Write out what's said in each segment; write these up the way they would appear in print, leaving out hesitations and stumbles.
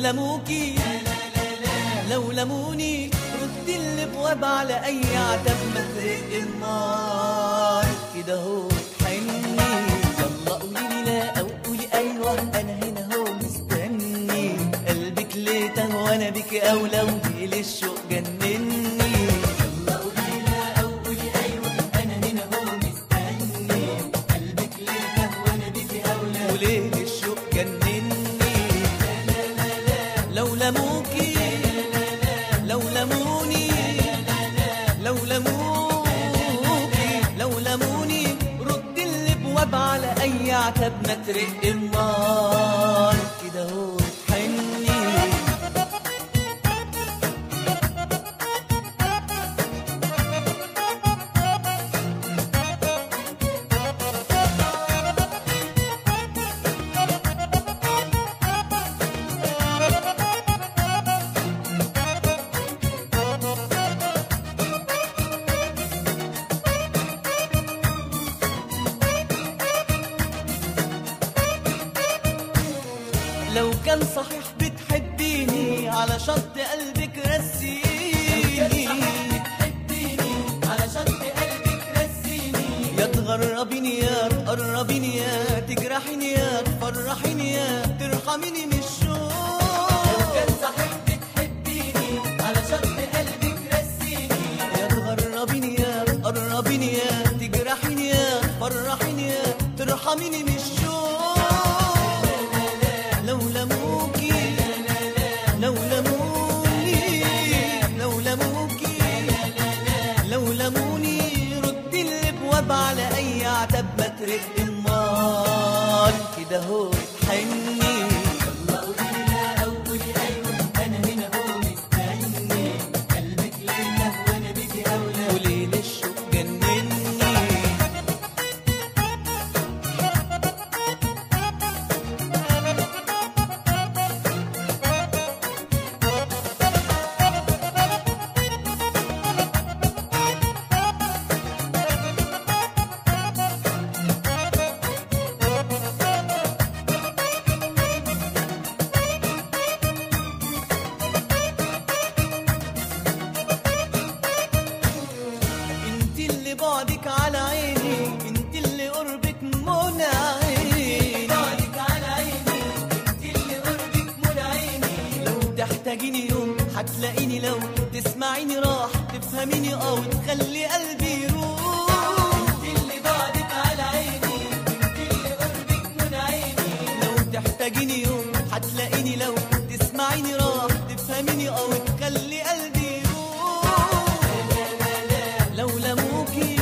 لموكي لو لموني رد الابواب على اي عتب ما ترق النار كده هو تحني يلا قولي لا او قولي ايوه انا هنا هو مستني قلبك ليه تهوى وانا بك اولى وليل الشوق جنني يلا قولي لا او قولي ايوه انا هنا هو مستني قلبك ليه تهوى وانا بك اولى وليل الشوق جنني لو لموكي لو لموني لو لموكي لو لموني رد الابواب على اي عتب ما ترق النار كده هو تحني لو كان صحيح بتحبيني على شط قلبك رسيني على شط قلبك رسيني يا تغربيني يا تقربيني يا تجرحيني يا تفرحيني يا ترحميني من الشوق لو كان صحيح بتحبيني على شط قلبك رسيني يا تغربيني يا تقربيني يا تجرحيني يا تفرحيني يا ترحميني من الشوق لو لموكي لو لموني لو لموكي لو لموني رد الابواب على اي عتب ما ترق النار كده هو تحني يلا قولي لا او قولي ايوه انا هنا هو مستني قلبك ليه تهوى وانا بيكي اولى وليل الشوق جنني بعدك على عيني انت اللي قربك منى عيني بعدك على عيني انت اللي قربك منى عيني لو تحتاجيني يوم هتلاقيني لو تسمعيني راح تفهميني وتخلي قلبي يروح انت اللي بعدك على عيني انت اللي قربك منى عيني لو تحتاجيني يوم هتلاقيني لو تسمعيني راح تفهميني وتخلي قلبي يروح لو لموكي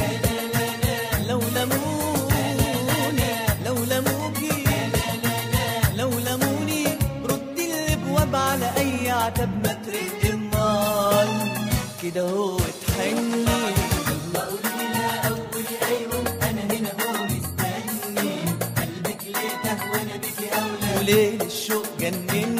لو لموني لو لموكي لو لموني رد الابواب على اي عتب ما ترق النار كده هو تحني يلا قولي لا او قولي ايوه انا هنا هو مستني قلبك ليه تهوى وانا بيكي اولى وليل الشوق جنني